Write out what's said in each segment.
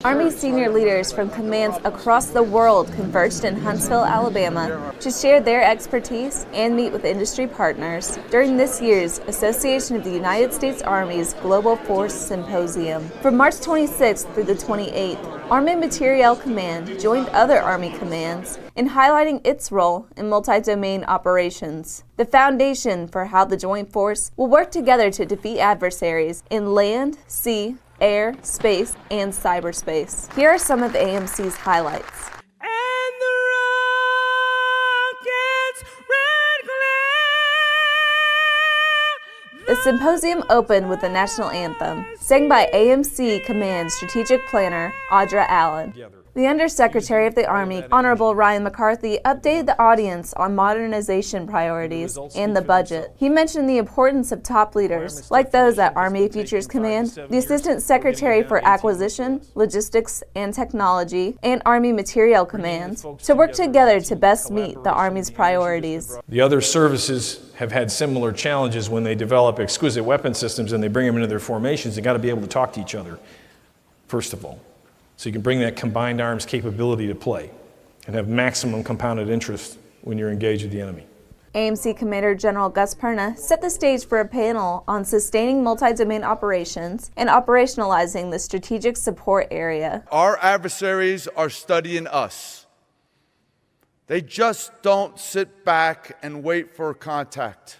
Army senior leaders from commands across the world converged in Huntsville, Alabama to share their expertise and meet with industry partners during this year's Association of the United States Army's Global Force Symposium. From March 26th through the 28th, Army Materiel Command joined other Army commands in highlighting its role in multi-domain operations, the foundation for how the Joint Force will work together to defeat adversaries in land, sea, air, space, and cyberspace. Here are some of AMC's highlights. And the rocket's red glare. The symposium opened with the national anthem, sang by AMC Command Strategic Planner Audra Allen. The Undersecretary of the Army, Honorable Ryan McCarthy, updated the audience on modernization priorities and the budget. He mentioned the importance of top leaders, like those at Army Futures Command, the Assistant Secretary for Acquisition, Logistics, and Technology, and Army Materiel Command, to work together to best meet the Army's priorities. The other services have had similar challenges when they develop exquisite weapon systems and they bring them into their formations. They've got to be able to talk to each other, first of all. So you can bring that combined arms capability to play and have maximum compounded interest when you're engaged with the enemy. AMC Commander General Gus Perna set the stage for a panel on sustaining multi-domain operations and operationalizing the strategic support area. Our adversaries are studying us. They just don't sit back and wait for contact.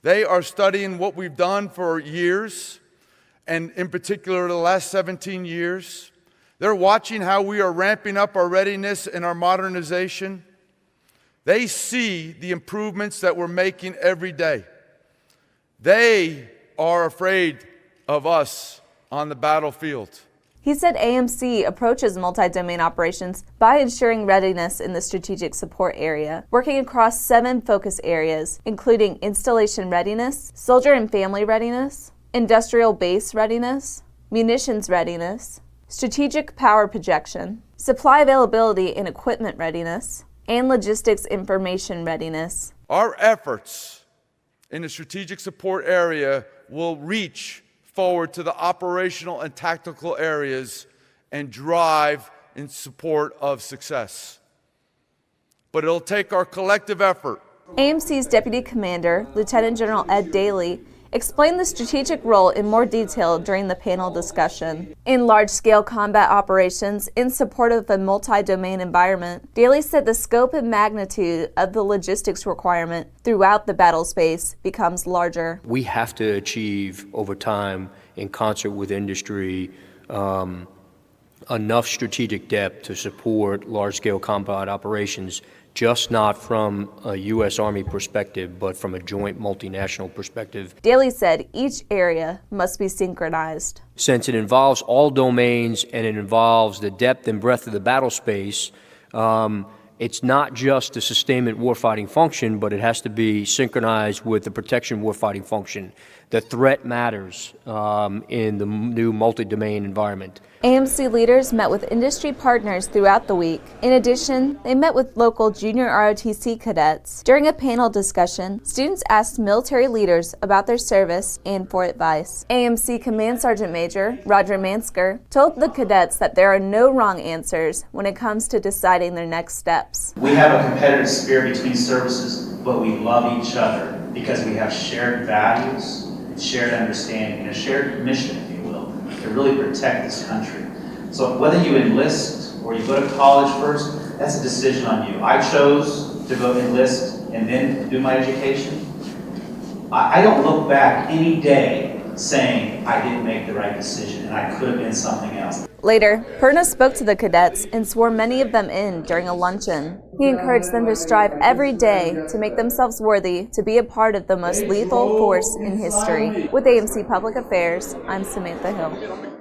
They are studying what we've done for years, and in particular the last 17 years. They're watching how we are ramping up our readiness and our modernization. They see the improvements that we're making every day. They are afraid of us on the battlefield. He said AMC approaches multi-domain operations by ensuring readiness in the strategic support area, working across 7 focus areas, including installation readiness, soldier and family readiness, industrial base readiness, munitions readiness, strategic power projection, supply availability and equipment readiness, and logistics information readiness. Our efforts in the strategic support area will reach forward to the operational and tactical areas and drive in support of success. But it'll take our collective effort. AMC's Deputy Commander, Lieutenant General Ed Daly, explained the strategic role in more detail during the panel discussion. In large-scale combat operations in support of a multi-domain environment, Daly said the scope and magnitude of the logistics requirement throughout the battle space becomes larger. We have to achieve, over time, in concert with industry, enough strategic depth to support large-scale combat operations, just not from a U.S. Army perspective, but from a joint multinational perspective. Daly said each area must be synchronized. Since it involves all domains and it involves the depth and breadth of the battle space, it's not just the sustainment warfighting function, but it has to be synchronized with the protection warfighting function. The threat matters in the new multi-domain environment. AMC leaders met with industry partners throughout the week. In addition, they met with local junior ROTC cadets. During a panel discussion, students asked military leaders about their service and for advice. AMC Command Sergeant Major Roger Mansker told the cadets that there are no wrong answers when it comes to deciding their next steps. We have a competitive spirit between services, but we love each other because we have shared values, shared understanding, and a shared mission, if you will, to really protect this country. So whether you enlist or you go to college first, that's a decision on you. I chose to go enlist and then do my education. I don't look back any day saying I didn't make the right decision and I could have been something else. Later, Perna spoke to the cadets and swore many of them in during a luncheon. He encouraged them to strive every day to make themselves worthy to be a part of the most lethal force in history. With AMC Public Affairs, I'm Samantha Hill.